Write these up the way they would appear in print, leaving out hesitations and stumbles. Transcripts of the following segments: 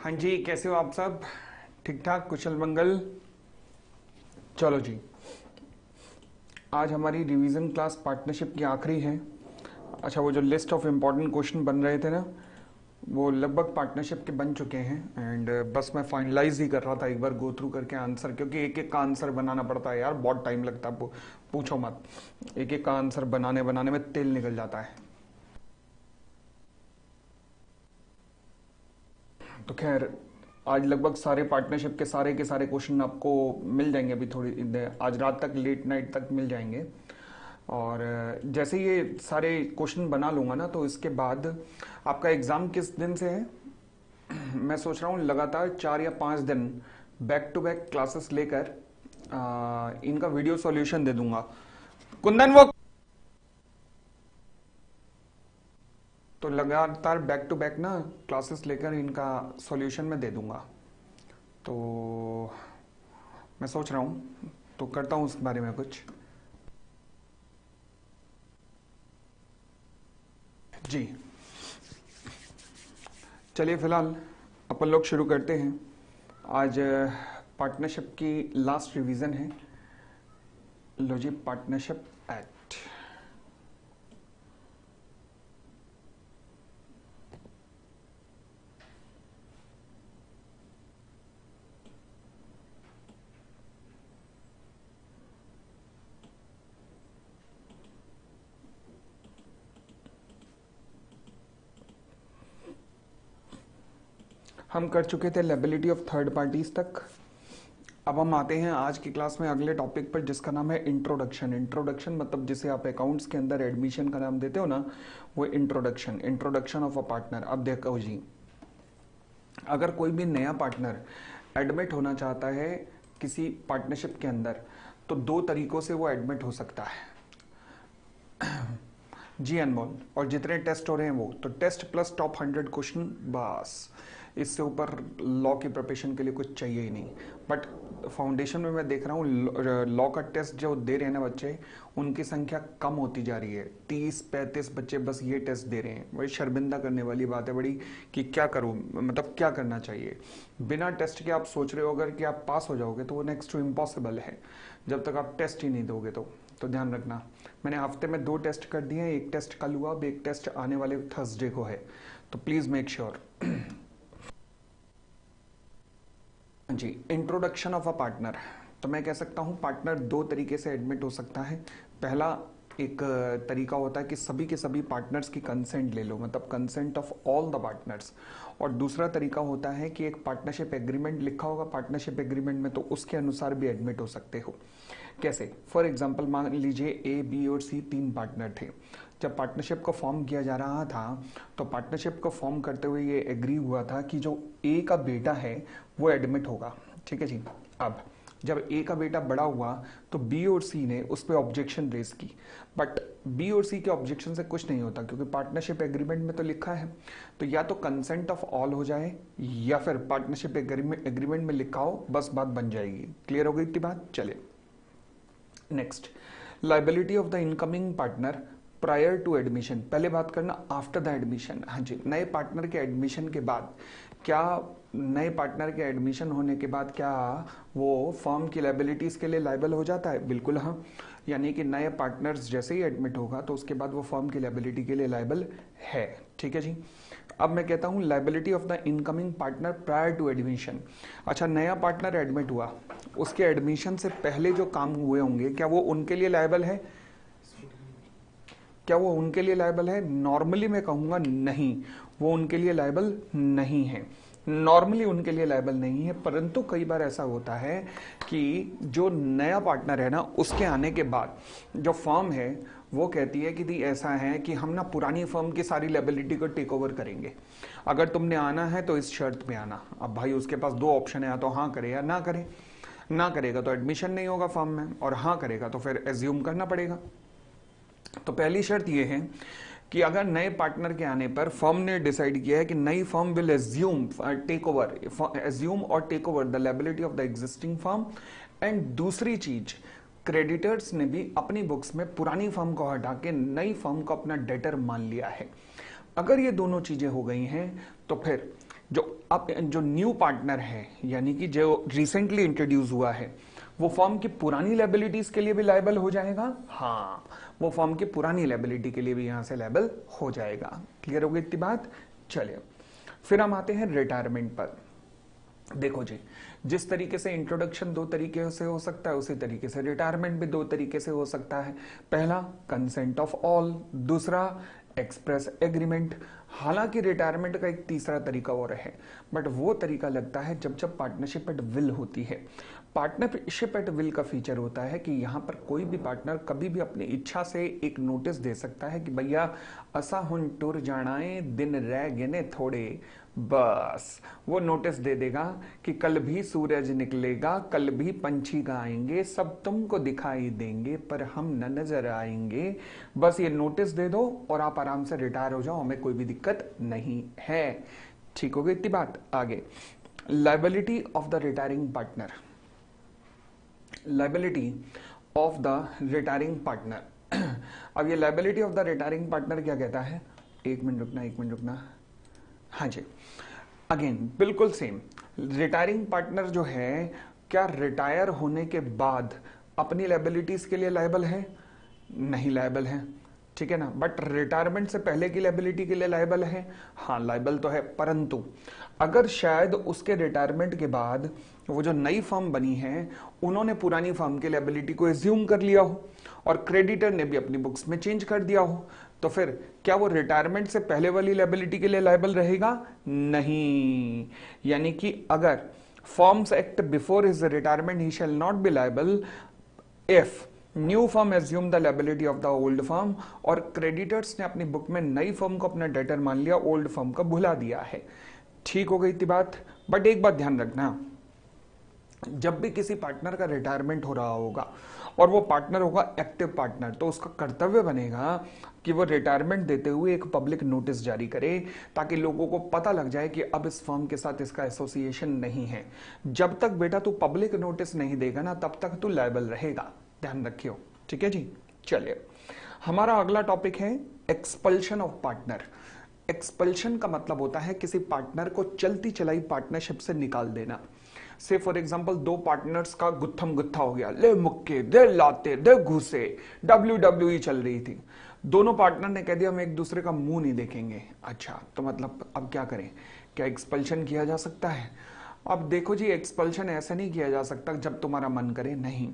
हाँ जी, कैसे हो आप सब? ठीक ठाक, कुशल मंगल। चलो जी, आज हमारी रिवीजन क्लास पार्टनरशिप की आखिरी है। अच्छा, वो जो लिस्ट ऑफ इम्पोर्टेंट क्वेश्चन बन रहे थे ना, वो लगभग पार्टनरशिप के बन चुके हैं। एंड बस मैं फाइनलाइज ही कर रहा था, एक बार गो थ्रू करके आंसर, क्योंकि एक एक का आंसर बनाना पड़ता है यार, बहुत टाइम लगता है। पूछो मत, एक एक का आंसर बनाने बनाने में तेल निकल जाता है। तो खैर, आज लगभग सारे पार्टनरशिप के सारे क्वेश्चन आपको मिल जाएंगे। अभी थोड़ी आज रात तक, लेट नाइट तक मिल जाएंगे। और जैसे ये सारे क्वेश्चन बना लूंगा ना, तो इसके बाद आपका एग्ज़ाम किस दिन से है? मैं सोच रहा हूँ लगातार 4 या 5 दिन बैक टू बैक क्लासेस लेकर इनका वीडियो सॉल्यूशन दे दूंगा। कुंदन वो तो लगातार बैक टू बैक ना क्लासेस लेकर इनका सॉल्यूशन मैं दे दूंगा। तो मैं सोच रहा हूँ, तो करता हूँ उस बारे में कुछ। जी, चलिए फिलहाल अपन लोग शुरू करते हैं। आज पार्टनरशिप की लास्ट रिवीजन है। लो जी, पार्टनरशिप एक्ट। हम कर चुके थे लायबिलिटी ऑफ थर्ड पार्टीज तक। अब हम आते हैं आज की क्लास में अगले टॉपिक पर, जिसका नाम है इंट्रोडक्शन। इंट्रोडक्शन मतलब जिसे आप अकाउंट्स के अंदर एडमिशन का नाम देते हो ना, वो introduction. Introduction of a partner. अब देखो जी, अगर कोई भी नया पार्टनर एडमिट होना चाहता है किसी पार्टनरशिप के अंदर, तो 2 तरीकों से वो एडमिट हो सकता है। जी अनमोल, और जितने टेस्ट हो रहे हैं वो तो टेस्ट प्लस टॉप 100 क्वेश्चन, बस इससे ऊपर लॉ की प्रिपरेशन के लिए कुछ चाहिए ही नहीं। बट फाउंडेशन में मैं देख रहा हूँ लॉ का टेस्ट जो दे रहे हैं ना बच्चे, उनकी संख्या कम होती जा रही है। 30-35 बच्चे बस ये टेस्ट दे रहे हैं। बड़ी शर्मिंदा करने वाली बात है बड़ी, कि क्या करूँ, मतलब क्या करना चाहिए। बिना टेस्ट के आप सोच रहे हो अगर कि आप पास हो जाओगे, तो वो नेक्स्ट टू इम्पॉसिबल है, जब तक आप टेस्ट ही नहीं दोगे। तो ध्यान रखना, मैंने हफ्ते में 2 टेस्ट कर दिए हैं। एक टेस्ट कल हुआ, अब एक टेस्ट आने वाले थर्सडे को है। तो प्लीज मेक श्योर। जी, इंट्रोडक्शन ऑफ अ पार्टनर। तो मैं कह सकता हूं पार्टनर 2 तरीके से एडमिट हो सकता है। पहला एक तरीका होता है कि सभी के सभी पार्टनर्स की कंसेंट ले लो, मतलब consent of all the partners. और दूसरा तरीका होता है कि एक पार्टनरशिप एग्रीमेंट लिखा होगा पार्टनरशिप एग्रीमेंट में, तो उसके अनुसार भी एडमिट हो सकते हो। कैसे? फॉर एग्जाम्पल मान लीजिए ए, बी और सी 3 पार्टनर थे। जब पार्टनरशिप को फॉर्म किया जा रहा था, तो पार्टनरशिप को फॉर्म करते हुए ये एग्री हुआ था कि जो ए का बेटा है वो एडमिट होगा। ठीक है जी। अब जब ए का बेटा बड़ा हुआ, तो बी और सी ने उस पर ऑब्जेक्शन रेज की। बट बी और सी के ऑब्जेक्शन से कुछ नहीं होता, क्योंकि पार्टनरशिप एग्रीमेंट में तो लिखा है। तो या तो कंसेंट ऑफ ऑल हो जाए, या फिर पार्टनरशिप एग्रीमेंट में लिखा हो, बस बात बन जाएगी। क्लियर हो गई इतनी बात? चले next, liability of the incoming partner prior to admission. पहले बात करना आफ्टर द एडमिशन। हाँ जी, नए पार्टनर के एडमिशन के बाद क्या, नए पार्टनर के एडमिशन होने के बाद क्या वो फर्म की लाइबिलिटीज के लिए लाइबल हो जाता है? बिल्कुल हाँ। यानी कि नए पार्टनर्स जैसे ही एडमिट होगा, तो उसके बाद वो फर्म की लाइबिलिटी के लिए लाइबल है। ठीक है जी। अब मैं कहता हूं liability of the incoming partner prior to admission. अच्छा, नया पार्टनर एडमिट हुआ, उसके एडमिशन से पहले जो काम हुए होंगे, क्या वो उनके लिए लायबल है? क्या वो उनके लिए लायबल है? नॉर्मली मैं कहूंगा नहीं, वो उनके लिए लायबल नहीं है। नॉर्मली उनके लिए लायबल नहीं है, परंतु कई बार ऐसा होता है कि जो नया पार्टनर है ना, उसके आने के बाद जो फर्म है वो कहती है कि दी ऐसा है कि हम ना पुरानी फर्म की सारी लायबिलिटी को टेक ओवर करेंगे। अगर तुमने आना है तो इस शर्त में आना। अब भाई उसके पास 2 ऑप्शन है, या तो हाँ करे या ना करे। ना करेगा तो एडमिशन नहीं होगा फर्म में, और हाँ करेगा तो फिर एज्यूम करना पड़ेगा। तो पहली शर्त यह है कि अगर नए पार्टनर के आने पर फर्म ने डिसाइड किया है कि नई फर्म विल एज्यूम और take over the liability of the existing firm. And दूसरी चीज, क्रेडिटर्स ने भी अपनी बुक्स में पुरानी फर्म को हटा के नई फर्म को अपना डेटर मान लिया है। अगर ये दोनों चीजें हो गई हैं, तो फिर जो अब जो न्यू पार्टनर है यानी कि जो रिसेंटली इंट्रोड्यूस हुआ है वो फर्म की पुरानी लायबिलिटीज के लिए भी लायबल हो जाएगा। हाँ, वो फर्म की पुरानी लायबिलिटी के लिए भी यहां से लायबल हो जाएगा। क्लियर हो गई इतनी बात? चलिए फिर हम आते हैं रिटायरमेंट पर। देखो जी, जिस तरीके से इंट्रोडक्शन दो तरीके से हो सकता है उसी तरीके से रिटायरमेंट भी दो तरीके से हो सकता है। पहला कंसेंट ऑफ ऑल, दूसरा एक्सप्रेस एग्रीमेंट। हालांकि रिटायरमेंट का एक तीसरा तरीका और है, बट वो तरीका लगता है जब जब पार्टनरशिप एट विल होती है। पार्टनरशिप एट विल का फीचर होता है कि यहां पर कोई भी पार्टनर कभी भी अपनी इच्छा से एक नोटिस दे सकता है कि भैया असा हुन टुर जानाए, दिन रह गिने थोड़े, बस वो नोटिस दे देगा कि कल भी सूरज निकलेगा, कल भी पंछी गाएंगे, सब तुमको दिखाई देंगे पर हम न नजर आएंगे। बस ये नोटिस दे दो और आप आराम से रिटायर हो जाओ, हमें कोई भी दिक्कत नहीं है। ठीक हो गई इतनी बात? आगे liability of the retiring partner. Liability of the retiring partner. अब ये liability of the retiring partner क्या कहता है? एक मिनट रुकना। हाँ जी, अगेन बिल्कुल सेम। रिटायरिंग पार्टनर जो है क्या रिटायर होने के बाद अपनी लायबिलिटीज के लिए लायबल है? नहीं लायबल है, ठीक है ना। बट रिटायरमेंट से पहले की लायबिलिटी के लिए लायबल है? हाँ लायबल तो है, परंतु अगर शायद उसके रिटायरमेंट के बाद वो जो नई फर्म बनी है उन्होंने पुरानी फर्म की लायबिलिटी को एज्यूम कर लिया हो और क्रेडिटर ने भी अपनी बुक्स में चेंज कर दिया हो, तो फिर क्या वो रिटायरमेंट से पहले वाली लायबिलिटी के लिए लायबल रहेगा? नहीं। यानी कि अगर forms act before his retirement he shall not be liable if new firm assume the liability of the old firm, और क्रेडिटर्स ने अपनी बुक में नई फर्म को अपना डेटर मान लिया, ओल्ड फर्म का भुला दिया है। ठीक हो गई थी बात? बट एक बात ध्यान रखना, जब भी किसी पार्टनर का रिटायरमेंट हो रहा होगा और वो पार्टनर होगा एक्टिव पार्टनर, तो उसका कर्तव्य बनेगा कि वो रिटायरमेंट देते हुए एक पब्लिक नोटिस जारी करे ताकि लोगों को पता लग जाए कि अब इस फर्म के साथ इसका एसोसिएशन नहीं है। जब तक बेटा तू पब्लिक नोटिस नहीं देगा ना तब तक तू लायबल रहेगा, ध्यान रखियो। ठीक है जी, चलिए हमारा अगला टॉपिक है एक्सपल्शन ऑफ पार्टनर। एक्सपल्शन का मतलब होता है किसी पार्टनर को चलती चलाई पार्टनरशिप से निकाल देना। से फॉर एग्जांपल दो पार्टनर्स का गुत्थम गुत्था हो गया, ले मुक्के दे लाते दे घुसे, WWE चल रही थी। दोनों पार्टनर ने कह दिया हम एक दूसरे का मुंह नहीं देखेंगे। अच्छा, तो मतलब अब क्या करें? क्या एक्सपल्शन किया जा सकता है? अब देखो जी, एक्सपल्शन ऐसे नहीं किया जा सकता जब तुम्हारा मन करे, नहीं।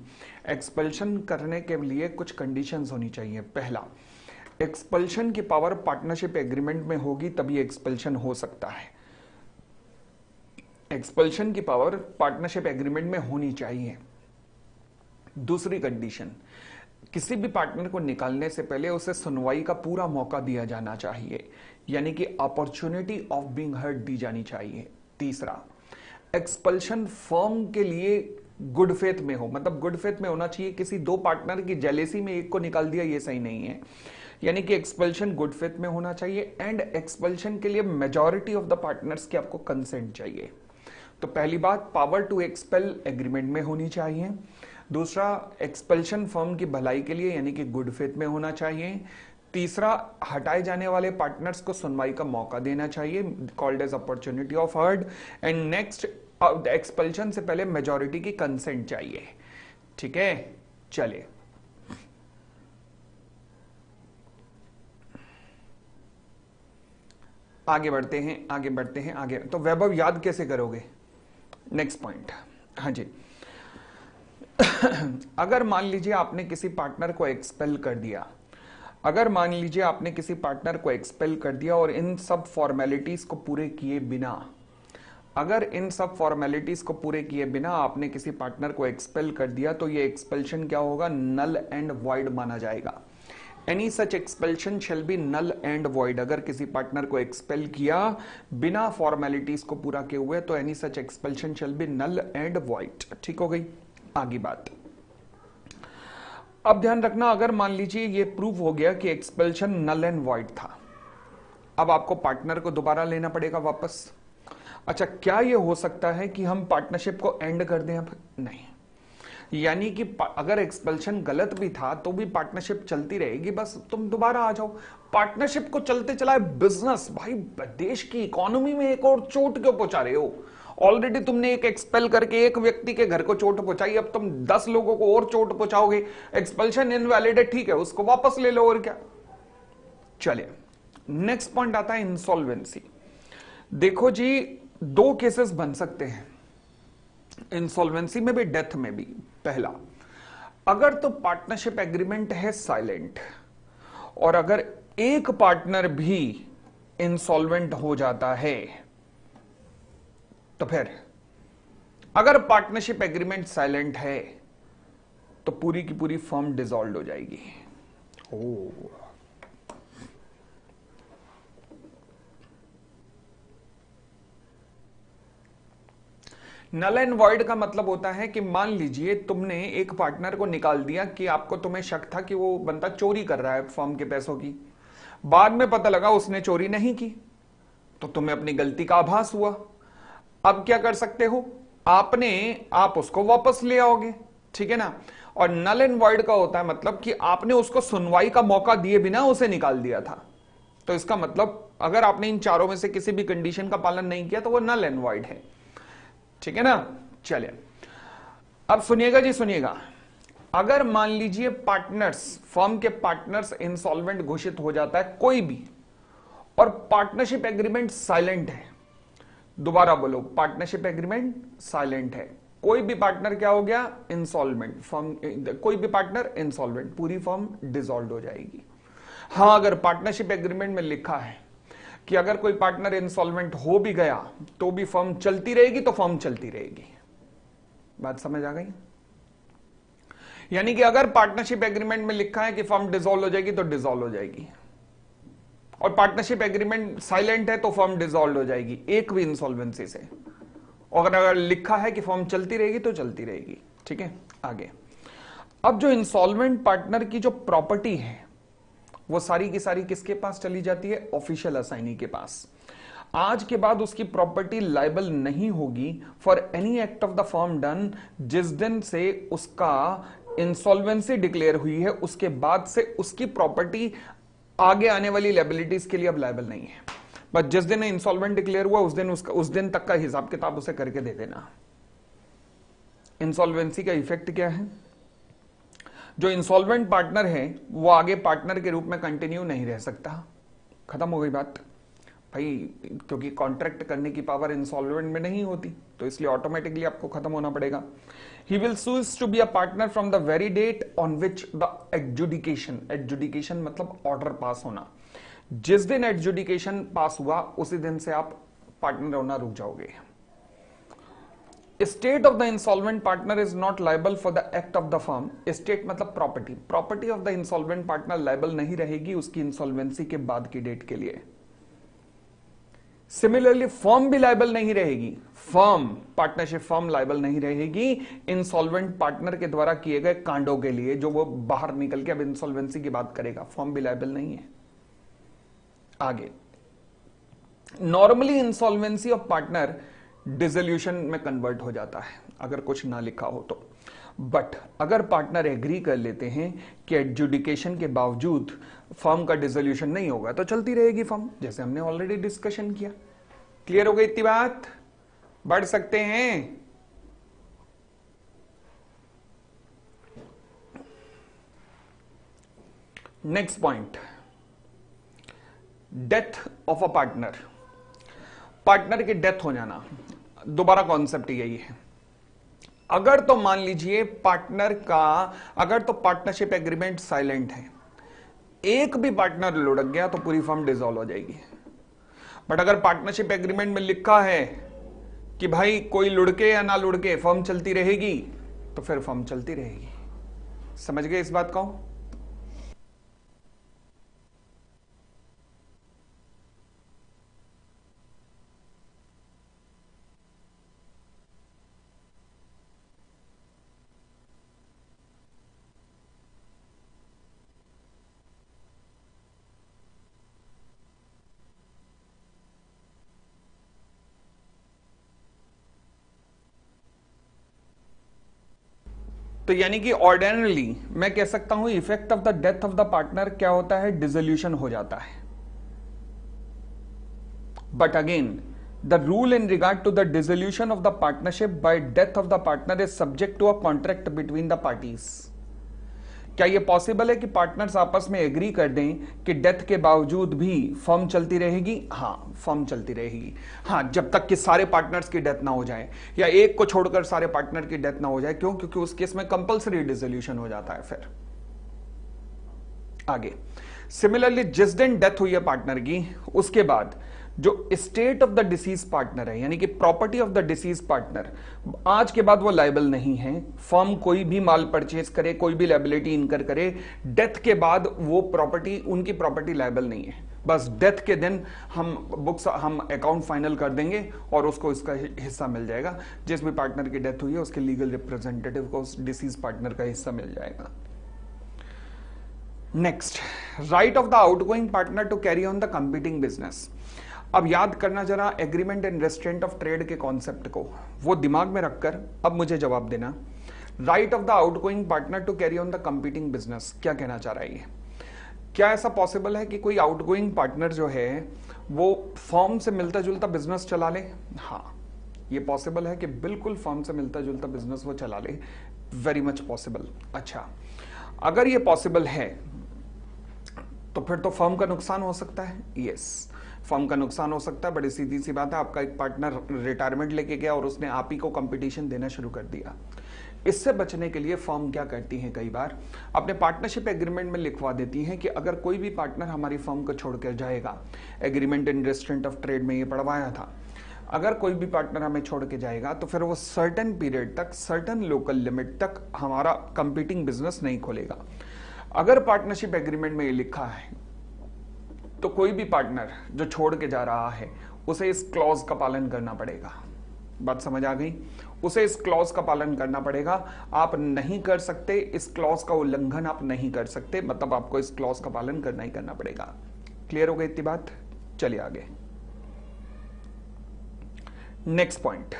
एक्सपल्शन करने के लिए कुछ कंडीशंस होनी चाहिए। पहला, एक्सपल्शन की पावर पार्टनरशिप एग्रीमेंट में होगी तभी एक्सपल्शन हो सकता है। एक्सपल्शन की पावर पार्टनरशिप एग्रीमेंट में होनी चाहिए। दूसरी कंडीशन, किसी भी पार्टनर को निकालने से पहले उसे सुनवाई का पूरा मौका दिया जाना चाहिए, यानी कि अपॉर्चुनिटी ऑफ बीइंग हर्ड दी जानी चाहिए। तीसरा, एक्सपल्शन फर्म के लिए गुड फेथ में हो, मतलब गुड फेथ में होना चाहिए। किसी दो पार्टनर की जेलेसी में एक को निकाल दिया, ये सही नहीं है। यानी कि एक्सपल्शन गुड फेथ में होना चाहिए एंड एक्सपल्शन के लिए मेजॉरिटी ऑफ द पार्टनर्स की आपको कंसेंट चाहिए। तो पहली बात, पावर टू एक्सपेल एग्रीमेंट में होनी चाहिए। दूसरा, एक्सपल्शन फर्म की भलाई के लिए यानी कि गुड फेथ में होना चाहिए। तीसरा, हटाए जाने वाले पार्टनर्स को सुनवाई का मौका देना चाहिए, called as opportunity of heard. And next, expulsion से पहले मेजॉरिटी की कंसेंट चाहिए। ठीक है, चलिए आगे बढ़ते हैं आगे। तो वैभव याद कैसे करोगे? Next point. हाँ जी, अगर मान लीजिए आपने किसी पार्टनर को एक्सपेल कर दिया, और इन सब फॉर्मेलिटीज को पूरे किए बिना आपने किसी पार्टनर को एक्सपेल कर दिया, तो ये एक्सपेल्शन क्या होगा? नल एंड वॉइड माना जाएगा। Any such expulsion shall be null and void. अगर किसी पार्टनर को एक्सपेल किया बिना फॉर्मेलिटीज को पूरा किए हुए तो any such expulsion shall be null and void. ठीक हो गई? आगे बात। अब ध्यान रखना, अगर मान लीजिए ये प्रूव हो गया कि एक्सपेल्शन नल एंड वॉइड था, अब आपको पार्टनर को दोबारा लेना पड़ेगा वापस। अच्छा, क्या ये हो सकता है कि हम पार्टनरशिप को एंड कर दें? अब नहीं। यानी कि अगर एक्सपेल्शन गलत भी था तो भी पार्टनरशिप चलती रहेगी, बस तुम दोबारा आ जाओ। पार्टनरशिप को चलते चलाए बिजनेस, भाई देश की इकोनॉमी में एक और चोट क्यों पहुंचा रहे हो? ऑलरेडी तुमने एक एक्सपेल करके एक व्यक्ति के घर को चोट पहुंचाई, अब तुम 10 लोगों को और चोट पहुंचाओगे। एक्सपेल्शन इनवैलिड है, ठीक है, उसको वापस ले लो, और क्या। चलिए, नेक्स्ट पॉइंट आता है इंसॉल्वेंसी। देखो जी, दो केसेस बन सकते हैं इंसॉल्वेंसी में भी, डेथ में भी। पहला, अगर तो पार्टनरशिप एग्रीमेंट है साइलेंट, और अगर एक पार्टनर भी इंसॉल्वेंट हो जाता है, तो फिर अगर पार्टनरशिप एग्रीमेंट साइलेंट है तो पूरी की पूरी फर्म डिसॉल्व हो जाएगी। ओ, नल एंड वॉइड का मतलब होता है कि मान लीजिए तुमने एक पार्टनर को निकाल दिया कि आपको, तुम्हें शक था कि वो बंदा चोरी कर रहा है फर्म के पैसों की, बाद में पता लगा उसने चोरी नहीं की, तो तुम्हें अपनी गलती का आभास हुआ। अब क्या कर सकते हो, आप उसको वापस ले आओगे, ठीक है ना। और नल एंड वॉइड का होता है मतलब कि आपने उसको सुनवाई का मौका दिए बिना उसे निकाल दिया था। तो इसका मतलब अगर आपने इन चारों में से किसी भी कंडीशन का पालन नहीं किया तो वो नल एंड वॉइड है, ठीक है ना। चलिए, अब सुनिएगा जी, सुनिएगा। अगर मान लीजिए पार्टनर्स, फर्म के पार्टनर्स इंसॉल्वेंट घोषित हो जाता है कोई भी, और पार्टनरशिप एग्रीमेंट साइलेंट है, दोबारा बोलो, पार्टनरशिप एग्रीमेंट साइलेंट है, कोई भी पार्टनर क्या हो गया, इंसॉल्वेंट, फर्म, कोई भी पार्टनर इंसॉल्वेंट, पूरी फर्म डिसॉल्व हो जाएगी। हां, अगर पार्टनरशिप एग्रीमेंट में लिखा है कि अगर कोई पार्टनर इंसॉल्वेंट हो भी गया तो भी फर्म चलती रहेगी, तो फर्म चलती रहेगी। बात समझ आ गई? यानी कि अगर पार्टनरशिप एग्रीमेंट में लिखा है कि फर्म डिसॉल्व हो जाएगी तो डिसॉल्व हो जाएगी, और पार्टनरशिप एग्रीमेंट साइलेंट है तो फर्म डिसॉल्व हो जाएगी एक भी इंसॉल्वेंसी से। और अगर लिखा है कि फर्म चलती रहेगी तो चलती रहेगी, ठीक है। आगे, अब जो इंसॉल्वेंट पार्टनर की जो प्रॉपर्टी है वो सारी की सारी किसके पास चली जाती है, ऑफिशियल असाइनी के पास। आज के बाद उसकी प्रॉपर्टी लाइबल नहीं होगी for any act of the firm done, जिस दिन से उसका इंसॉल्वेंसी डिक्लेयर हुई है उसके बाद से उसकी प्रॉपर्टी आगे आने वाली लाइबिलिटीज के लिए अब लाइबल नहीं है। बस जिस दिन इंसॉल्वेंट डिक्लेयर हुआ उस दिन तक का हिसाब किताब उसे करके दे देना। इंसॉल्वेंसी का इफेक्ट क्या है, जो इंसॉल्वेंट पार्टनर है वो आगे पार्टनर के रूप में कंटिन्यू नहीं रह सकता, खत्म हो गई बात भाई, क्योंकि कॉन्ट्रैक्ट करने की पावर इंसॉल्वेंट में नहीं होती, तो इसलिए ऑटोमेटिकली आपको खत्म होना पड़ेगा। He will choose to be a partner from the very date on which the adjudication, adjudication मतलब ऑर्डर पास होना, जिस दिन एडजुडिकेशन पास हुआ उसी दिन से आप पार्टनर होना रुक जाओगे। State of the insolvent partner is not liable for the act of the firm. State मतलब property, property of the insolvent partner liable नहीं रहेगी उसकी इंसॉल्वेंसी के बाद की डेट के लिए। सिमिलरली फर्म भी लाइबल नहीं रहेगी, फर्म, पार्टनरशिप फर्म लाइबल नहीं रहेगी इंसॉल्वेंट पार्टनर के द्वारा किए गए कांडों के लिए, जो वो बाहर निकल के अब इंसॉल्वेंसी की बात करेगा, फर्म भी लाइबल नहीं है। आगे, normally insolvency of partner dissolution में कन्वर्ट हो जाता है अगर कुछ ना लिखा हो तो, बट अगर पार्टनर एग्री कर लेते हैं कि एडजुडिकेशन के बावजूद फर्म का डिसोल्यूशन नहीं होगा तो चलती रहेगी फर्म, जैसे हमने ऑलरेडी डिस्कशन किया। क्लियर हो गई इतनी बात? बढ़ सकते हैं। Next point, death of a partner, partner की डेथ हो जाना, दोबारा कॉन्सेप्ट यही है। अगर तो मान लीजिए पार्टनर का, अगर तो पार्टनरशिप एग्रीमेंट साइलेंट है, एक भी पार्टनर लुढ़क गया तो पूरी फर्म डिसॉल्व हो जाएगी। बट अगर पार्टनरशिप एग्रीमेंट में लिखा है कि भाई कोई लुढ़के या ना लुढ़के फर्म चलती रहेगी, तो फिर फर्म चलती रहेगी। समझ गए इस बात को? तो यानी कि ऑर्डिनरली मैं कह सकता हूं effect of the death of the partner क्या होता है, डिसोल्यूशन हो जाता है। But again the rule in regard to the dissolution of the partnership by death of the partner is subject to a contract between the parties. क्या यह possible है कि पार्टनर्स आपस में एग्री कर दें कि डेथ के बावजूद भी फर्म चलती रहेगी? हाँ, फर्म चलती रहेगी। हाँ, जब तक कि सारे पार्टनर्स की डेथ ना हो जाए या एक को छोड़कर सारे पार्टनर की डेथ ना हो जाए। क्यों? क्योंकि उस केस में कंपल्सरी डिसोल्यूशन हो जाता है। फिर आगे सिमिलरली जिस दिन डेथ हुई है पार्टनर की, उसके बाद जो state of the disease partner है, यानी कि property of the disease partner, आज के बाद वो लायबल नहीं है। फर्म कोई भी माल परचेज करे, कोई भी लायबिलिटी इनकर करे, डेथ के बाद वो प्रॉपर्टी, उनकी प्रॉपर्टी लायबल नहीं है। बस डेथ के दिन हम अकाउंट फाइनल कर देंगे और उसको इसका हिस्सा मिल जाएगा। जिस भी पार्टनर की डेथ हुई है उसके लीगल रिप्रेजेंटेटिव को उस डिसीज पार्टनर का हिस्सा मिल जाएगा। Next, right of the outgoing partner to carry on the competing business. अब याद करना जरा agreement and restraint of trade के कॉन्सेप्ट को, वो दिमाग में रखकर अब मुझे जवाब देना। Right of the outgoing partner to carry on the competing business, क्या कहना चाह रहा है ये? क्या ऐसा पॉसिबल है कि कोई आउटगोइंग पार्टनर जो है वो फर्म से मिलता जुलता बिजनेस चला ले? हाँ, ये पॉसिबल है कि बिल्कुल फर्म से मिलता जुलता बिजनेस वो चला ले। Very much possible. अच्छा, अगर ये पॉसिबल है तो फिर तो फर्म का नुकसान हो सकता है। यस, फर्म का नुकसान हो सकता है। बड़ी सीधी सी बात है, आपका एक पार्टनर रिटायरमेंट लेके गया और उसने आप ही को कंपटीशन देना शुरू कर दिया। इससे बचने के लिए फर्म क्या करती है, कई बार अपने पार्टनरशिप एग्रीमेंट में लिखवा देती है कि अगर कोई भी पार्टनर हमारी फर्म को छोड़कर जाएगा, agreement and restraint of trade में ये पढ़वाया था, अगर कोई भी पार्टनर हमें छोड़ के जाएगा तो फिर वो सर्टेन पीरियड तक, सर्टेन लोकल लिमिट तक हमारा कंपीटिंग बिजनेस नहीं खोलेगा। अगर पार्टनरशिप एग्रीमेंट में ये लिखा है तो कोई भी पार्टनर जो छोड़ के जा रहा है उसे इस क्लॉज का पालन करना पड़ेगा। बात समझ आ गई? उसे इस क्लॉज का पालन करना पड़ेगा। आप नहीं कर सकते, इस क्लॉज का उल्लंघन आप नहीं कर सकते, मतलब आपको इस क्लॉज का पालन करना ही करना पड़ेगा। क्लियर हो गई इतनी बात? चलिए आगे। Next point,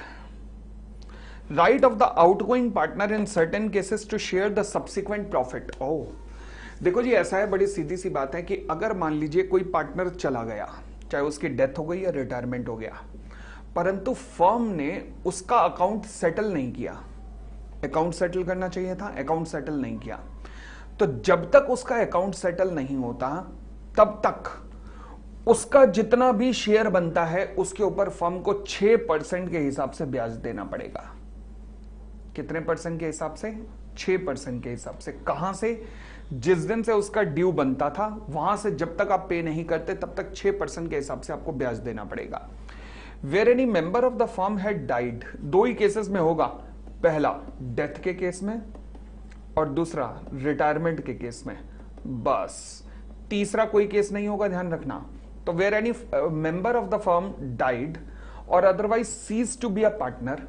right of the outgoing partner in certain cases to share the subsequent profit. Oh, देखो जी, ऐसा है, बड़ी सीधी सी बात है कि अगर मान लीजिए कोई पार्टनर चला गया, चाहे उसकी डेथ हो गई या रिटायरमेंट हो गया, परंतु फर्म ने उसका अकाउंट सेटल नहीं किया। अकाउंट सेटल करना चाहिए था, अकाउंट सेटल नहीं किया, तो जब तक उसका अकाउंट सेटल नहीं होता तब तक उसका जितना भी शेयर बनता है उसके ऊपर फर्म को 6% के हिसाब से ब्याज देना पड़ेगा। कितने परसेंट के हिसाब से? 6% के हिसाब से। कहां से? जिस दिन से उसका ड्यू बनता था वहां से जब तक आप पे नहीं करते तब तक 6% के हिसाब से आपको ब्याज देना पड़ेगा। Where any member of the firm had died, दो ही केसेस में होगा, पहला डेथ के केस में और दूसरा रिटायरमेंट के केस में, बस तीसरा कोई केस नहीं होगा, ध्यान रखना। तो where any member of the firm died or otherwise cease to be a partner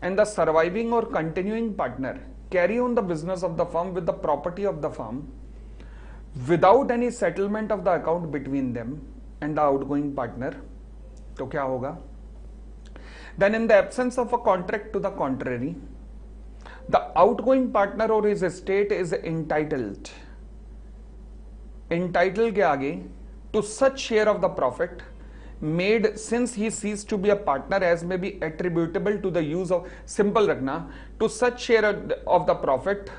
and the surviving or continuing partner carry on the business of the firm with the property of the firm without any settlement of the account between them and the outgoing partner, तो क्या होगा? Then in the absence of a contract to the contrary, the outgoing partner or his estate is entitled के आगे to such share of the profit made since he ceased to be a partner as may be attributable to the use of, simple रखना, to such share of the profit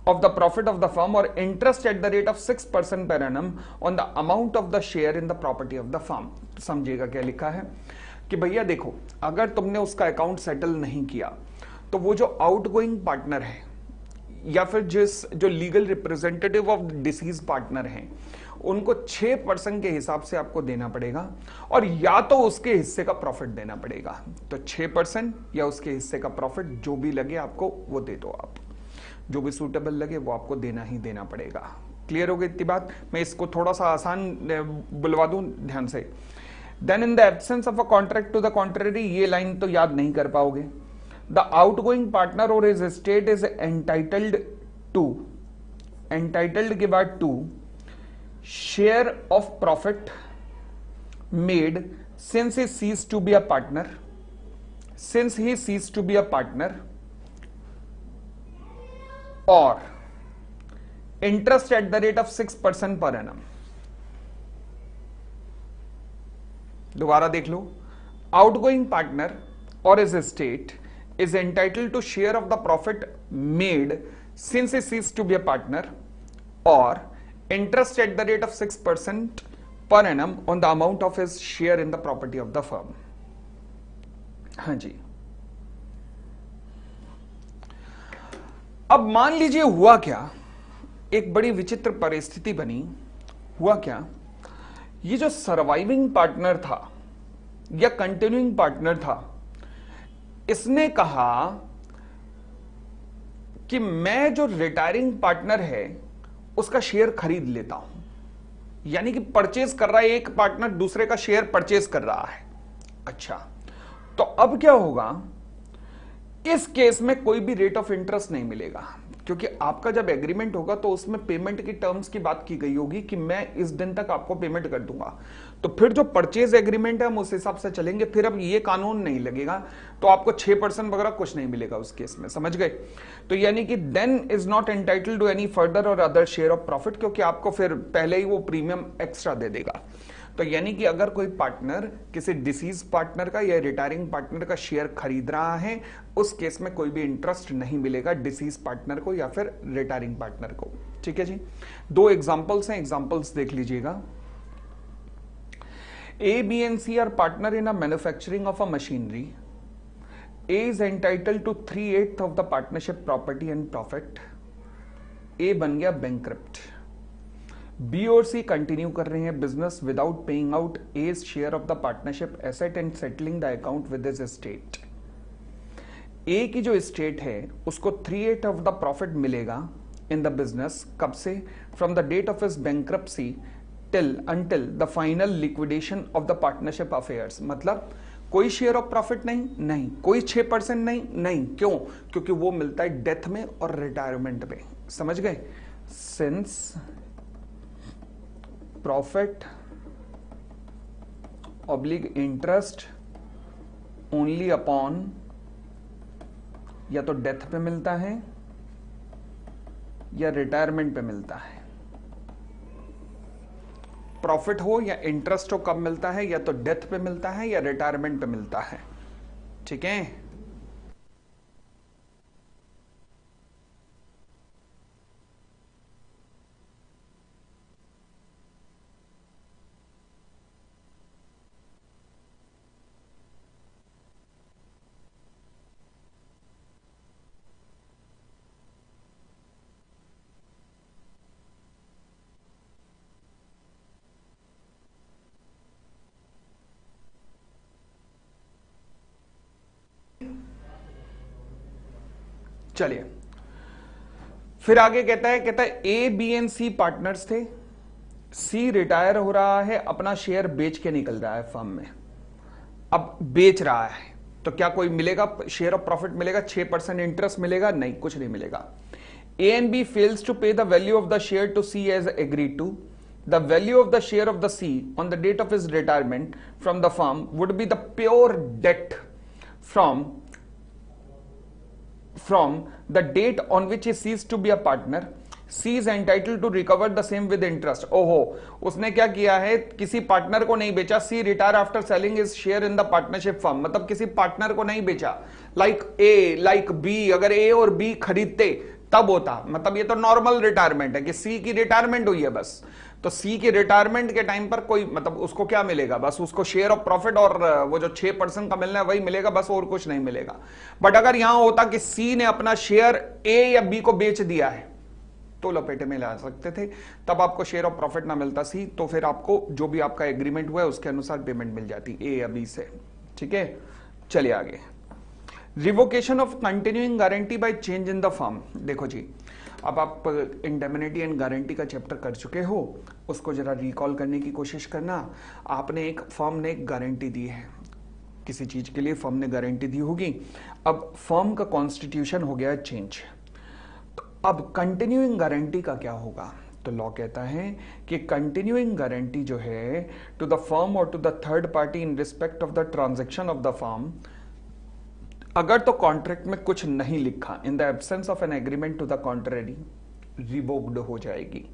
of the profit of the firm or interest at the rate of 6% per annum on the amount of the share in the property of the firm। समझिएगा क्या लिखा है कि भैया देखो, अगर तुमने उसका अकाउंट सेटल नहीं किया तो वो जो आउटगोइंग पार्टनर है या फिर जो legal representative of disease partner हैं उनको 6% के हिसाब से आपको देना पड़ेगा और या तो उसके हिस्से का प्रॉफिट देना पड़ेगा। तो 6% या उसके हिस्से का प्रॉफिट जो भी लगे आपको वो दे दो, आप जो भी सूटेबल लगे वो आपको देना ही देना पड़ेगा। क्लियर हो गई इतनी बात? मैं इसको थोड़ा सा आसान बुलवा दूं ध्यान से। Then in the absence of a contract to the contrary, ये लाइन तो याद नहीं कर पाओगे। The outgoing partner or his estate is entitled के बाद to share of profit made since he ceased to be a partner since he ceased to be a partner, or interest at the rate of 6% per annum. दोबारा देख लो, outgoing partner or his estate is entitled to share of the profit made since he ceased to be a partner, or interest at the rate of 6% per annum on the amount of his share in the property of the firm. हाँ जी, अब मान लीजिए हुआ क्या, एक बड़ी विचित्र परिस्थिति बनी। हुआ क्या, ये जो सर्वाइविंग पार्टनर था या कंटिन्यूइंग पार्टनर था, इसने कहा कि मैं जो रिटायरिंग पार्टनर है उसका शेयर खरीद लेता हूं, यानी कि परचेज कर रहा है, एक पार्टनर दूसरे का शेयर परचेज कर रहा है। अच्छा, तो अब क्या होगा, इस केस में कोई भी रेट ऑफ इंटरेस्ट नहीं मिलेगा, क्योंकि आपका जब एग्रीमेंट होगा तो उसमें पेमेंट की टर्म्स की बात की गई होगी कि मैं इस दिन तक आपको पेमेंट कर दूंगा। तो फिर जो परचेज एग्रीमेंट है हम उस हिसाब से चलेंगे, फिर अब ये कानून नहीं लगेगा, तो आपको 6% वगैरह कुछ नहीं मिलेगा उस केस में, समझ गए। तो यानी कि then is not entitled to any further और अदर शेयर ऑफ प्रॉफिट, क्योंकि आपको फिर पहले ही वो प्रीमियम एक्स्ट्रा दे देगा। तो यानी कि अगर कोई पार्टनर किसी डिसीज पार्टनर का या रिटायरिंग पार्टनर का शेयर खरीद रहा है, उस केस में कोई भी इंटरेस्ट नहीं मिलेगा डिसीज पार्टनर को या फिर रिटायरिंग पार्टनर को। ठीक है जी, दो एग्जांपल्स हैं, एग्जांपल्स देख लीजिएगा। A, B and C are partner in a manufacturing of a machinery. A is entitled to 3/8 of the partnership property and profit. A बन गया bankrupt. B और C कंटिन्यू कर रहे हैं business without paying out A's share of the partnership asset and settling the account with his estate. A की जो estate है उसको 3/8 ऑफ द प्रॉफिट मिलेगा इन द बिजनेस, कब से, from the date of his bankruptcy until the final liquidation of the partnership affairs। मतलब कोई share of profit नहीं, कोई 6% नहीं, क्यों, क्योंकि वो मिलता है डेथ में और रिटायरमेंट में, समझ गए। Since profit oblique interest only upon, या तो डेथ पे मिलता है या रिटायरमेंट पे मिलता है। प्रॉफिट हो या इंटरेस्ट हो कब मिलता है, या तो डेथ पे मिलता है या रिटायरमेंट पे मिलता है। ठीक है, चलिए फिर आगे कहता है ए, बी एंड सी पार्टनर्स थे, सी रिटायर हो रहा है, अपना शेयर बेच के निकल रहा है फर्म में। अब बेच रहा है तो क्या कोई मिलेगा, शेयर ऑफ प्रॉफिट मिलेगा, 6% इंटरेस्ट मिलेगा, नहीं, कुछ नहीं मिलेगा। A and B fails to pay the value of the share to C as agreed to. The value of the share of the C on the date of his retirement from the firm would be the pure debt from the date on which he ceased to be a partner. C is entitled to recover the same with interest. ओहो, उसने क्या किया है, किसी partner को नहीं बेचा। C retire after selling his share in the partnership firm, मतलब किसी पार्टनर को नहीं बेचा। लाइक A, लाइक B, अगर A और B खरीदते तब होता, मतलब ये तो नॉर्मल रिटायरमेंट है कि C की रिटायरमेंट हुई है बस। तो सी के रिटायरमेंट के टाइम पर कोई, मतलब उसको क्या मिलेगा, बस उसको शेयर ऑफ प्रॉफिट और वो जो 6% का मिलना है वही मिलेगा, बस और कुछ नहीं मिलेगा। बट अगर यहां होता कि सी ने अपना शेयर ए या बी को बेच दिया है तो लपेटे में ला सकते थे, तब आपको शेयर ऑफ प्रॉफिट ना मिलता सी, तो फिर आपको जो भी आपका एग्रीमेंट हुआ है उसके अनुसार पेमेंट मिल जाती ए या बी से। ठीक है, चलिए आगे। Revocation of continuing guarantee by change in the firm. देखो जी, अब आप इंडेमनिटी एंड गारंटी का चैप्टर कर चुके हो, उसको जरा रिकॉल करने की कोशिश करना। आपने एक फर्म ने एक गारंटी दी है, किसी चीज के लिए फर्म ने गारंटी दी होगी। अब फर्म का कॉन्स्टिट्यूशन हो गया चेंज, तो अब कंटिन्यूइंग गारंटी का क्या होगा। तो लॉ कहता है कि कंटिन्यूइंग गारंटी जो है टू द फर्म और to the third party in respect of the transaction of the firm अगर तो कॉन्ट्रैक्ट में कुछ नहीं लिखा, in the absence of an agreement to the contrary, revoked हो जाएगी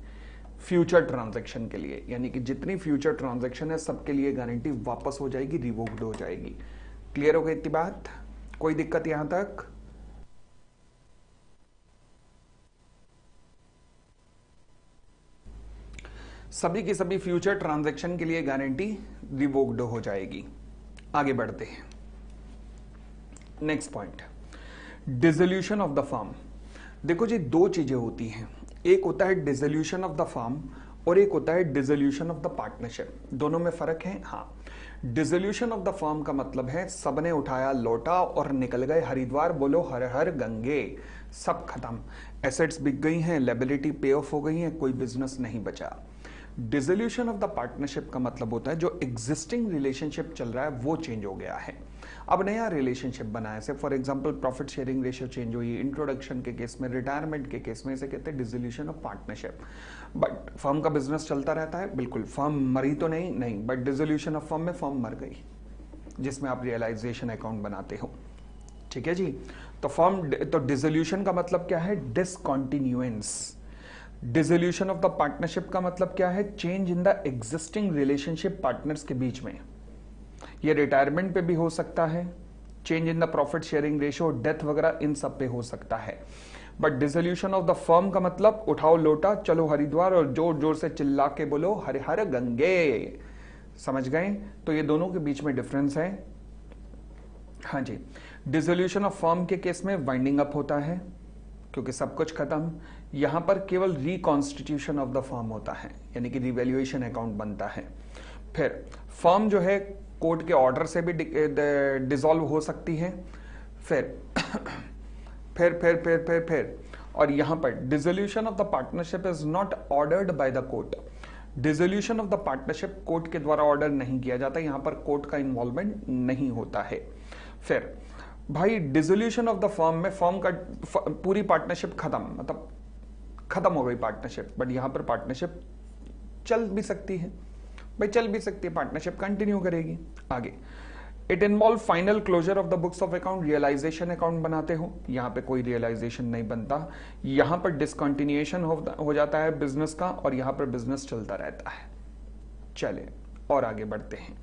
फ्यूचर ट्रांजैक्शन के लिए। यानी कि जितनी फ्यूचर ट्रांजैक्शन है सबके लिए गारंटी वापस हो जाएगी, रिवोक्ड हो जाएगी। क्लियर हो गई इतनी बात? कोई दिक्कत यहां तक? सभी की सभी फ्यूचर ट्रांजैक्शन के लिए गारंटी रिवोक्ड हो जाएगी। आगे बढ़ते हैं। Next point, dissolution of the firm. देखो जी, दो चीजें होती हैं, एक होता है डिसोल्यूशन ऑफ द फर्म और एक होता है डिसोल्यूशन ऑफ द पार्टनरशिप। दोनों में फर्क है। हाँ, डिसोल्यूशन ऑफ द फर्म का मतलब है सबने उठाया लोटा और निकल गए हरिद्वार, बोलो हर हर गंगे, सब खत्म, एसेट्स बिक गई हैं, लायबिलिटी पे ऑफ हो गई है, कोई बिजनेस नहीं बचा। डिसोल्यूशन ऑफ द पार्टनरशिप का मतलब होता है जो एग्जिस्टिंग रिलेशनशिप चल रहा है वो चेंज हो गया है, अब नया रिलेशनशिप बना है। से for example profit sharing ratio change हुई, इंट्रोडक्शन के केस में, रिटायरमेंट के केस में, इसे कहते हैं dissolution of partnership. But firm का बिजनेस चलता रहता है, बिल्कुल, फर्म मरी तो नहीं, बट डिसोल्यूशन ऑफ फर्म में फर्म मर गई, जिसमें आप रियलाइजेशन अकाउंट बनाते हो। ठीक है जी। तो डिसोल्यूशन का मतलब क्या है? डिसकंटिन्यूएंस। डिसोल्यूशन ऑफ द पार्टनरशिप का मतलब क्या है? Change in the existing relationship partners के बीच में। ये रिटायरमेंट पे भी हो सकता है, change in the profit sharing ratio, death वगैरह, इन सब पे हो सकता है। But dissolution of the firm का मतलब उठाओ लोटा, चलो हरिद्वार और जोर जोर से चिल्ला के बोलो हर हर गंगे। समझ गए? तो ये दोनों के बीच में डिफरेंस है। हाँ जी, डिसोल्यूशन ऑफ फर्म के केस में वाइंडिंग अप होता है क्योंकि सब कुछ खत्म। यहां पर केवल रिकॉन्स्टिट्यूशन ऑफ द फर्म होता है, यानी कि रिवैल्यूएशन अकाउंट बनता है। फिर फर्म जो है कोर्ट के ऑर्डर से भी डिसॉल्व हो सकती है। फिर फिर और यहां पर dissolution of the partnership is not ordered by the court. Dissolution of the partnership court के द्वारा ऑर्डर नहीं किया जाता, यहां पर कोर्ट का इन्वॉल्वमेंट नहीं होता है। फिर भाई डिसोल्यूशन ऑफ द फर्म में फर्म का पूरी पार्टनरशिप खत्म, मतलब खत्म हो गई पार्टनरशिप, बट यहां पर पार्टनरशिप चल भी सकती है, भाई चल भी सकती है, पार्टनरशिप कंटिन्यू करेगी आगे। It involve final closure of the books of account, realisation account बनाते हो, यहां पे कोई रियलाइजेशन नहीं बनता, यहां पर डिसकंटिन्यूएशन हो जाता है बिजनेस का और यहां पर बिजनेस चलता रहता है। चले और आगे बढ़ते हैं।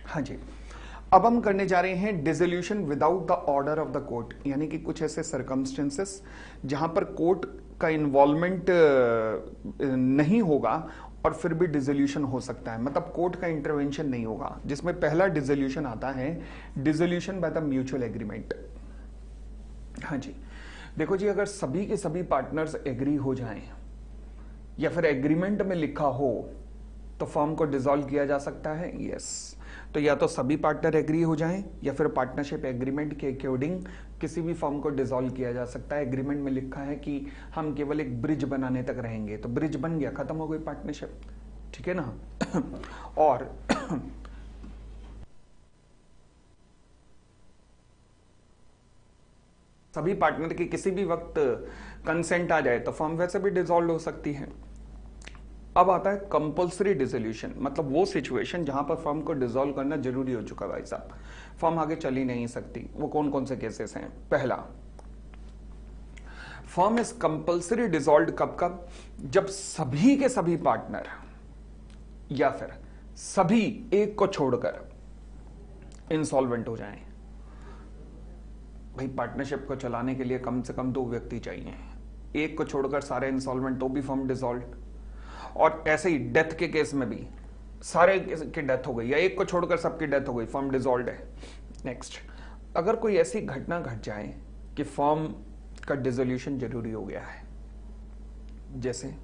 हाँ जी, अब हम करने जा रहे हैं dissolution without the order of the court, यानी कि कुछ ऐसे सर्कमस्टेंसेस जहां पर कोर्ट का इन्वॉल्वमेंट नहीं होगा और फिर भी डिसोल्यूशन हो सकता है, मतलब कोर्ट का इंटरवेंशन नहीं होगा, जिसमें पहला डिसोल्यूशन आता है dissolution by the mutual agreement. हाँ जी, देखो जी, अगर सभी के सभी पार्टनर्स एग्री हो जाएं या फिर एग्रीमेंट में लिखा हो तो फर्म को डिसॉल्व किया जा सकता है। यस, तो या तो सभी पार्टनर एग्री हो जाएं या फिर पार्टनरशिप एग्रीमेंट के अकॉर्डिंग किसी भी फर्म को डिसॉल्व किया जा सकता है। एग्रीमेंट में लिखा है कि हम केवल एक ब्रिज बनाने तक रहेंगे, तो ब्रिज बन गया, खत्म हो गई पार्टनरशिप। ठीक है ना? और सभी पार्टनर की किसी भी वक्त कंसेंट आ जाए तो फर्म वैसे भी डिसॉल्व हो सकती है। अब आता है कंपल्सरी डिसोल्यूशन, मतलब वो सिचुएशन जहां पर फर्म को डिसॉल्व करना जरूरी हो चुका है, भाई साहब फर्म आगे चल ही नहीं सकती। वो कौन कौन से केसेस हैं? पहला, फर्म इज कंपल्सरी डिसॉल्व कब कब? जब सभी के सभी पार्टनर या फिर सभी एक को छोड़कर इंसॉल्वेंट हो जाएं। भाई पार्टनरशिप को चलाने के लिए कम से कम 2 व्यक्ति चाहिए, एक को छोड़कर सारे इंसॉल्वेंट तो भी फर्म डिसॉल्व। और ऐसे ही डेथ के केस में भी सारे की डेथ हो गई या एक को छोड़कर सबकी डेथ हो गई, फर्म डिसॉल्व है। नेक्स्ट, अगर कोई ऐसी घटना घट जाए कि फर्म का डिसोल्यूशन जरूरी हो गया है, जैसे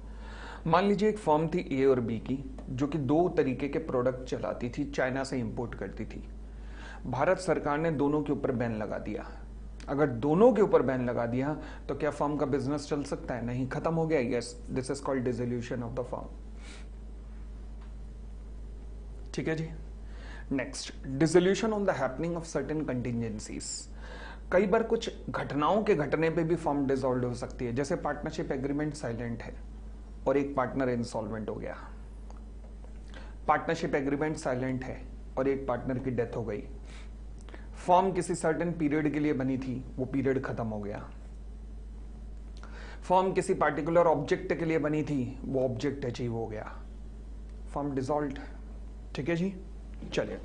मान लीजिए एक फर्म थी ए और बी की जो कि 2 तरीके के प्रोडक्ट चलाती थी, चाइना से इंपोर्ट करती थी। भारत सरकार ने दोनों के ऊपर बैन लगा दिया। अगर दोनों के ऊपर बैन लगा दिया तो क्या फर्म का बिजनेस चल सकता है? नहीं, खत्म हो गया। Yes, this is called dissolution of the firm. ठीक है जी। Next, dissolution on the happening of certain contingencies. कई बार कुछ घटनाओं के घटने पे भी फर्म डिसॉल्व हो सकती है, जैसे पार्टनरशिप एग्रीमेंट साइलेंट है और एक पार्टनर इंसॉल्वेंट हो गया। पार्टनरशिप एग्रीमेंट साइलेंट है और एक पार्टनर की डेथ हो गई, फर्म किसी सर्टेन पीरियड के लिए बनी थी, वो पीरियड खत्म हो गया। फर्म किसी पार्टिकुलर ऑब्जेक्ट के लिए बनी थी, वो ऑब्जेक्ट अचीव हो गया, फर्म डिसॉल्व्ड। ठीक है जी, चलिए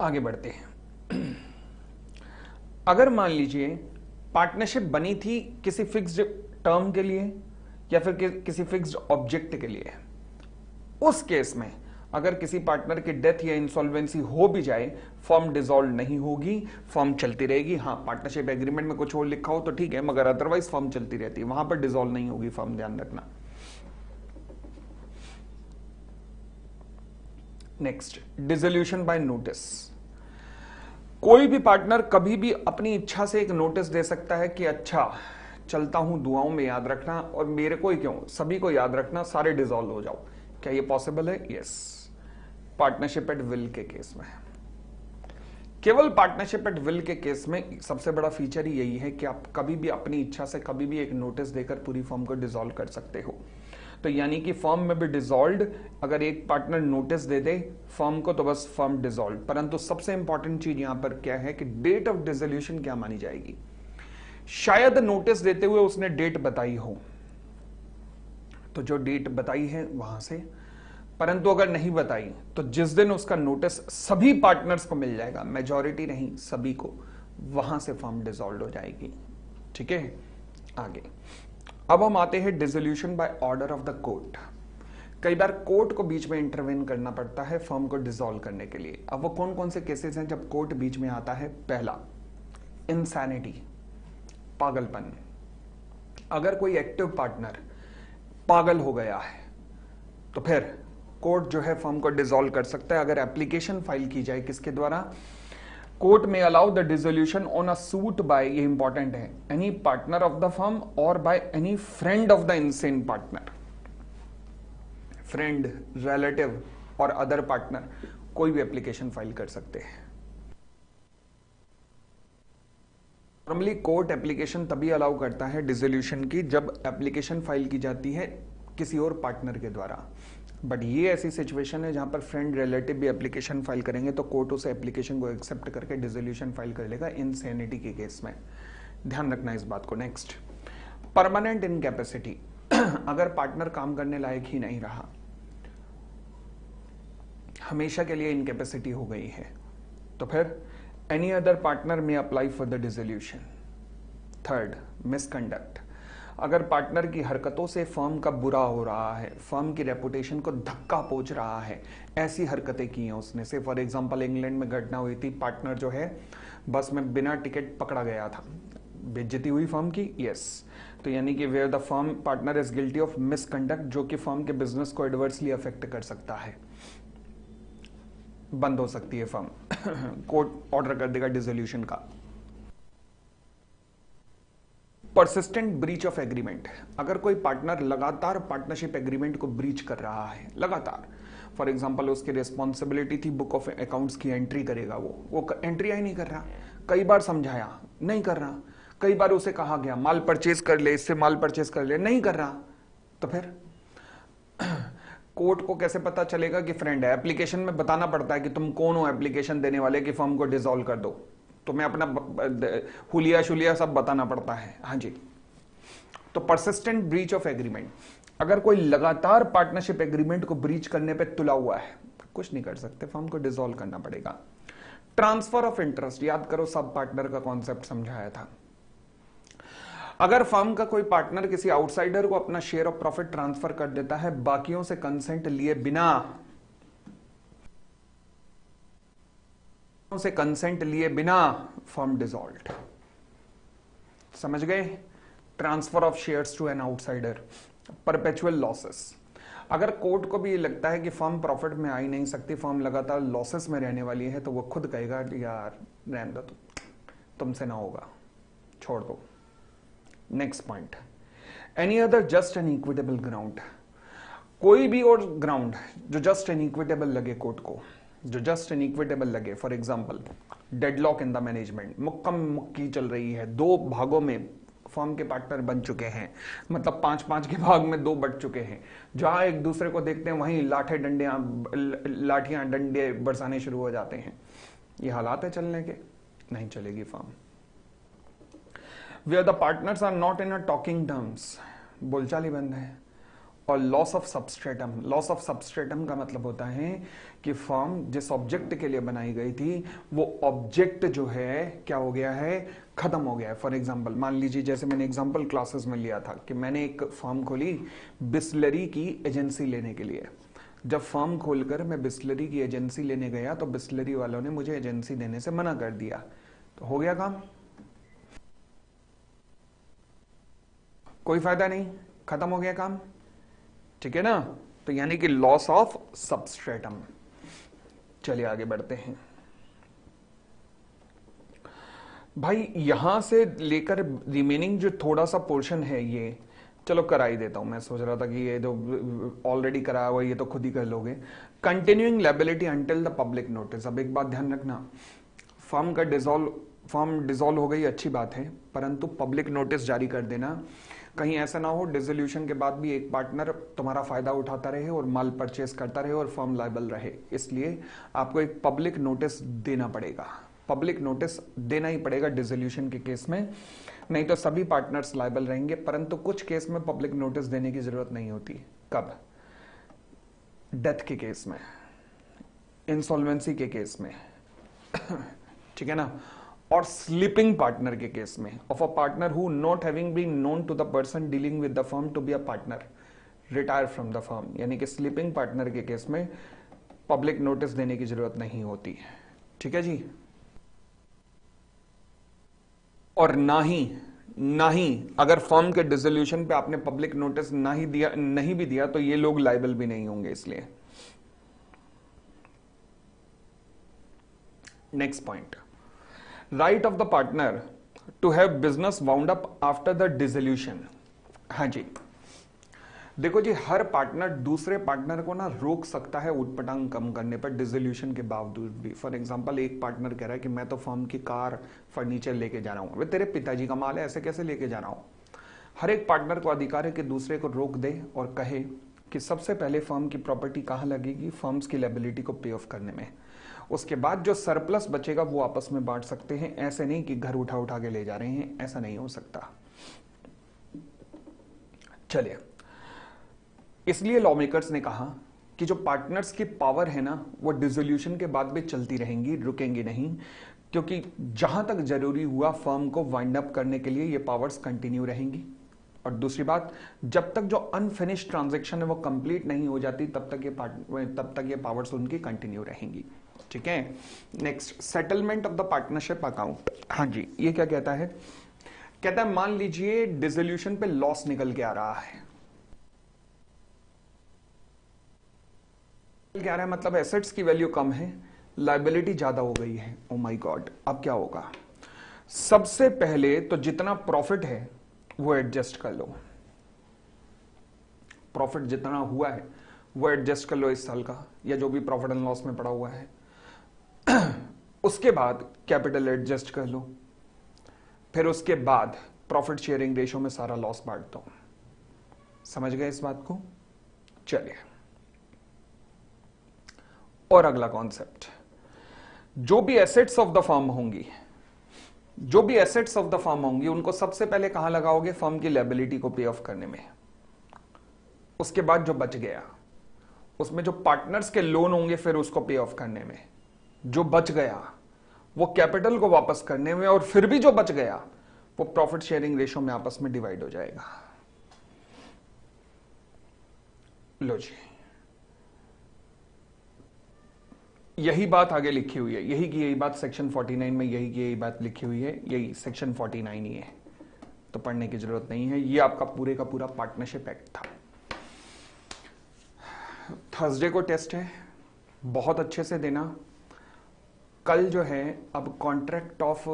आगे बढ़ते हैं। अगर मान लीजिए पार्टनरशिप बनी थी किसी फिक्स्ड टर्म के लिए या फिर किसी फिक्स्ड ऑब्जेक्ट के लिए, उस केस में अगर किसी पार्टनर की डेथ या इंसॉल्वेंसी हो भी जाए, फर्म डिसॉल्व नहीं होगी, फर्म चलती रहेगी। हाँ, पार्टनरशिप एग्रीमेंट में कुछ और लिखा हो तो ठीक है, मगर अदरवाइज फर्म चलती रहती है, वहां पर डिसॉल्व नहीं होगी फर्म, ध्यान रखना। Next, dissolution by notice. कोई भी पार्टनर कभी भी अपनी इच्छा से एक नोटिस दे सकता है कि अच्छा चलता हूं, दुआओं में याद रखना, और मेरे को ही क्यों, सभी को याद रखना, सारे डिसॉल्व हो जाओ। क्या ये पॉसिबल है? यस, पार्टनरशिप एट विल के केस में। केवल पार्टनरशिप एट विल के केस में सबसे बड़ा फीचर ही यही है कि आप कभी भी अपनी इच्छा से कभी भी एक नोटिस देकर पूरी फर्म को डिसॉल्व कर सकते हो। तो यानी कि फर्म में भी डिसॉल्व्ड, अगर एक पार्टनर नोटिस दे दे फर्म को तो बस फर्म डिसॉल्व। परंतु सबसे इंपॉर्टेंट चीज यहां पर क्या है कि डेट ऑफ डिसोल्यूशन क्या मानी जाएगी। शायद नोटिस देते हुए उसने डेट बताई हो, तो जो डेट बताई है वहां से, परंतु अगर नहीं बताई तो जिस दिन उसका नोटिस सभी पार्टनर्स को मिल जाएगा, मेजॉरिटी नहीं सभी को, वहां से फर्म डिसॉल्व हो जाएगी। ठीक है, आगे अब हम आते हैं dissolution by order of the court. कई बार कोर्ट को बीच में इंटरवेन करना पड़ता है फर्म को डिसॉल्व करने के लिए। अब वो कौन कौन से केसेस हैं जब कोर्ट बीच में आता है? पहला, इंसैनिटी, पागलपन। अगर कोई एक्टिव पार्टनर पागल हो गया है तो फिर कोर्ट जो है फर्म को डिसॉल्व कर सकता है। अगर एप्लीकेशन फाइल की जाए किसके द्वारा? कोर्ट में allow the dissolution on a suit by, ये इंपॉर्टेंट है, any partner of the firm और by any friend of the insane partner. Friend, relative और अदर पार्टनर कोई भी एप्लीकेशन फाइल कर सकते हैं। नॉर्मली कोर्ट एप्लीकेशन तभी अलाउ करता है डिसोल्यूशन की जब एप्लीकेशन फाइल की जाती है किसी और पार्टनर के द्वारा। बट ये ऐसी सिचुएशन है जहां पर फ्रेंड रिलेटिव भी एप्लीकेशन फाइल करेंगे तो कोर्ट उस एप्लीकेशन को एक्सेप्ट करके डिसोल्यूशन फाइल कर लेगा इनसेनिटी के केस में। ध्यान रखना इस बात को। Next, permanent incapacity. अगर पार्टनर काम करने लायक ही नहीं रहा, हमेशा के लिए इनकैपेसिटी हो गई है, तो फिर एनी अदर पार्टनर में apply for the dissolution. Third, misconduct. अगर पार्टनर की हरकतों से फर्म का बुरा हो रहा है, फर्म की रेपुटेशन को धक्का पहुंच रहा है, ऐसी हरकतें की हैं उसने। से फॉर एग्जांपल इंग्लैंड में घटना हुई थी, पार्टनर जो है बस में बिना टिकट पकड़ा गया था, बेइज्जती हुई फर्म की। यस, तो यानी कि where the firm partner is guilty of misconduct, जो कि फर्म के बिजनेस को एडवर्सली अफेक्ट कर सकता है, बंद हो सकती है फर्म। कोर्ट ऑर्डर कर देगा डिसोल्यूशन का। Persistent breach of agreement. अगर कोई पार्टनर लगातार पार्टनरशिप एग्रीमेंट को ब्रीच कर रहा है, लगातार, फॉर एग्जांपल उसकी रिस्पॉन्सिबिलिटी थी बुक ऑफ अकाउंट्स की एंट्री करेगा, वो एंट्री ही नहीं कर रहा, कई बार समझाया नहीं कर रहा, कई बार उसे कहा गया माल परचेज कर ले, इससे माल परचेज कर ले, नहीं कर रहा, तो फिर कोर्ट को कैसे पता चलेगा कि फ्रेंड है? एप्लीकेशन में बताना पड़ता है कि तुम कौन हो एप्लीकेशन देने वाले कि फर्म को डिसॉल्व कर दो, तुम्हें अपना हुलिया शुलिया सब बताना पड़ता है। हाँ जी, तो परसिस्टेंट ब्रीच ऑफ एग्रीमेंट। अगर कोई लगातार पार्टनरशिप एग्रीमेंट को ब्रीच करने पे तुला हुआ है, कुछ नहीं कर सकते, फर्म को डिसॉल्व करना पड़ेगा। ट्रांसफर ऑफ इंटरेस्ट, याद करो सब पार्टनर का कॉन्सेप्ट समझाया था। अगर फर्म का कोई पार्टनर किसी आउटसाइडर को अपना शेयर ऑफ प्रॉफिट ट्रांसफर कर देता है बाकियों से कंसेंट लिए बिना, फर्म डिसॉल्व्ड। समझ गए? Transfer of shares to an outsider, perpetual losses. अगर कोर्ट को भी ये लगता है कि फर्म प्रॉफिट में आ ही नहीं सकती, फर्म लगातार लॉसेस में रहने वाली है, तो वो खुद कहेगा यार रहने दो, तुमसे ना होगा, छोड़ दो। Next point, any other just and equitable ground. कोई भी और ग्राउंड जो जस्ट एंड इक्विटेबल लगे कोर्ट को, जो जस्ट एंड इक्विटेबल लगे, for example deadlock in the management, मुक्की चल रही है, दो भागों में फर्म के पार्टनर बन चुके हैं, मतलब 5-5 के भाग में 2 बट चुके हैं, जहां एक दूसरे को देखते हैं वहीं लाठियां डंडे बरसाने शुरू हो जाते हैं। ये हालात है चलने के, नहीं चलेगी firm. Where the partners are not in a talking terms, बोलचाल बंद है। और loss of substratum, loss of substratum का मतलब होता है कि फर्म जिस ऑब्जेक्ट के लिए बनाई गई थी वो ऑब्जेक्ट जो है क्या हो गया है, खत्म हो गया है। फॉर एग्जांपल मान लीजिए, जैसे मैंने एग्जांपल क्लासेस में लिया था कि मैंने एक फर्म खोली बिस्लरी की एजेंसी लेने के लिए। जब फर्म खोलकर मैं बिस्लरी की एजेंसी लेने गया तो बिस्लरी वालों ने मुझे एजेंसी देने से मना कर दिया, तो हो गया काम, कोई फायदा नहीं, खत्म हो गया काम, ठीक है ना। तो यानी कि लॉस ऑफ सबस्ट्रेटम। चलिए आगे बढ़ते हैं भाई। यहां से लेकर रिमेनिंग जो थोड़ा सा पोर्शन है ये चलो करा ही देता हूं। मैं सोच रहा था कि ये जो ऑलरेडी कराया हुआ ये तो खुद ही कर लोगे। Continuing liability until the public notice. अब एक बात ध्यान रखना, फर्म डिसॉल्व हो गई अच्छी बात है, परंतु पब्लिक नोटिस जारी कर देना। कहीं ऐसा ना हो डिसोल्यूशन के बाद भी एक पार्टनर तुम्हारा फायदा उठाता रहे और माल परचेस करता रहे और फर्म लायबल रहे। इसलिए आपको एक पब्लिक नोटिस देना पड़ेगा, पब्लिक नोटिस देना ही पड़ेगा डिसोल्यूशन के केस में, नहीं तो सभी पार्टनर्स लायबल रहेंगे। परंतु कुछ केस में पब्लिक नोटिस देने की जरूरत नहीं होती। कब? डेथ के केस में, इंसॉल्वेंसी के केस में ठीक है ना, और स्लीपिंग पार्टनर के केस में, of a partner who not having been known to the person dealing with the firm to be a partner retire from the firm. यानी कि स्लीपिंग पार्टनर के केस में पब्लिक नोटिस देने की जरूरत नहीं होती, ठीक है जी। और ना ही अगर फर्म के डिसोल्यूशन पे आपने पब्लिक नोटिस नहीं भी दिया तो ये लोग लायबल भी नहीं होंगे। इसलिए next point, right of the partner to have business wound up after the dissolution. हाँ जी, देखो जी, हर पार्टनर दूसरे पार्टनर को ना रोक सकता है उटपटांग कम करने पर डिसोल्यूशन के बावजूद भी। फॉर एग्जांपल एक पार्टनर कह रहा है कि मैं तो फर्म की कार फर्नीचर लेके जा रहा हूं, वे तेरे पिताजी का माल है, ऐसे कैसे लेके जा रहा हूं। हर एक पार्टनर को अधिकार है कि दूसरे को रोक दे और कहे कि सबसे पहले फर्म की प्रॉपर्टी कहां लगेगी, फर्म्स की लायबिलिटी को पे ऑफ करने में। उसके बाद जो सरप्लस बचेगा वो आपस में बांट सकते हैं। ऐसे नहीं कि घर उठा उठा के ले जा रहे हैं, ऐसा नहीं हो सकता। चलिए, इसलिए लॉ मेकर्स ने कहा कि जो पार्टनर्स की पावर है ना वो डिसोल्यूशन के बाद भी चलती रहेंगी, रुकेंगी नहीं, क्योंकि जहां तक जरूरी हुआ फर्म को वाइंड अप करने के लिए ये पावर्स कंटिन्यू रहेंगी। और दूसरी बात, जब तक जो अनफिनिश ट्रांजैक्शन है वो कंप्लीट नहीं हो जाती तब तक ये पावर्स उनकी कंटिन्यू रहेंगी, ठीक है। Next, settlement of the partnership account. हाँ जी, ये क्या कहता है? कहता है मान लीजिए डिसोल्यूशन पे लॉस निकल के आ रहा है। क्या रहा है मतलब एसेट्स की वैल्यू कम है, लायबिलिटी ज्यादा हो गई है। ओ माय गॉड, अब क्या होगा? सबसे पहले तो जितना प्रॉफिट है वो एडजस्ट कर लो, प्रॉफिट जितना हुआ है वो एडजस्ट कर लो इस साल का, या जो भी प्रॉफिट एंड लॉस में पड़ा हुआ है। उसके बाद कैपिटल एडजस्ट कर लो, फिर उसके बाद प्रॉफिट शेयरिंग रेशो में सारा लॉस बांट दो। समझ गए इस बात को? चलिए, और अगला कॉन्सेप्ट, जो भी एसेट्स ऑफ द फर्म होंगी, जो भी एसेट्स ऑफ द फर्म होंगी उनको सबसे पहले कहां लगाओगे? फर्म की लायबिलिटी को पे ऑफ करने में। उसके बाद जो बच गया उसमें जो पार्टनर्स के लोन होंगे फिर उसको पे ऑफ करने में। जो बच गया वो कैपिटल को वापस करने में, और फिर भी जो बच गया वो प्रॉफिट शेयरिंग रेशो में आपस में डिवाइड हो जाएगा। लो जी, यही बात आगे लिखी हुई है, यही की यही बात सेक्शन 49 में, यही की यही बात लिखी हुई है, यही सेक्शन 49 ही है, तो पढ़ने की जरूरत नहीं है। ये आपका पूरे का पूरा पार्टनरशिप एक्ट था। थर्सडे को टेस्ट है, बहुत अच्छे से देना। कल जो है अब contract of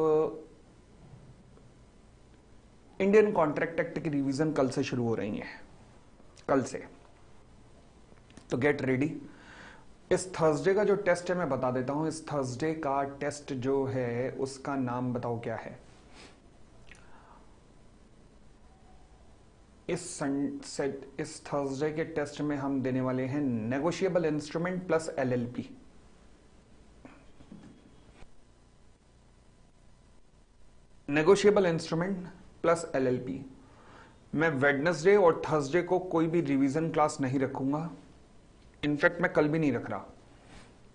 Indian contract act की रिवीजन कल से शुरू हो रही है, कल से, तो गेट रेडी। इस थर्सडे का जो टेस्ट है मैं बता देता हूं। इस थर्सडे का टेस्ट जो है उसका नाम बताओ क्या है? इस थर्सडे के टेस्ट में हम देने वाले हैं negotiable instrument plus LLP. Negotiable instrument plus LLP. मैं वेडनेसडे और थर्सडे को कोई भी रिवीजन क्लास नहीं रखूंगा। इनफैक्ट मैं कल भी नहीं रख रहा,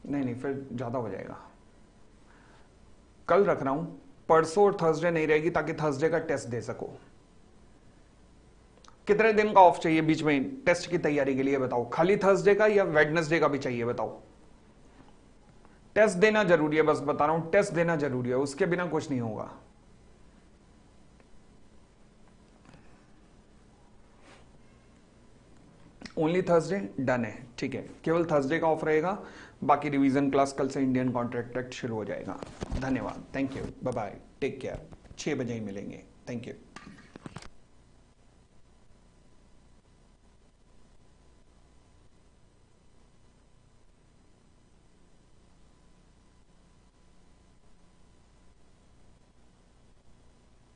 नहीं फिर ज्यादा हो जाएगा। कल रख रहा हूं, परसों और थर्सडे नहीं रहेगी ताकि थर्सडे का टेस्ट दे सको। कितने दिन का ऑफ चाहिए बीच में टेस्ट की तैयारी के लिए बताओ? खाली थर्सडे का या वेडनेसडे का भी चाहिए बताओ? टेस्ट देना जरूरी है, बस बता रहा हूं, टेस्ट देना जरूरी है, उसके बिना कुछ नहीं होगा। ओनली थर्सडे डन है, ठीक है, केवल थर्सडे का ऑफ रहेगा, बाकी रिवीजन क्लास कल से इंडियन कॉन्ट्रैक्ट एक्ट शुरू हो जाएगा। धन्यवाद, thank you, bye bye, take care. 6 बजे ही मिलेंगे, थैंक यू।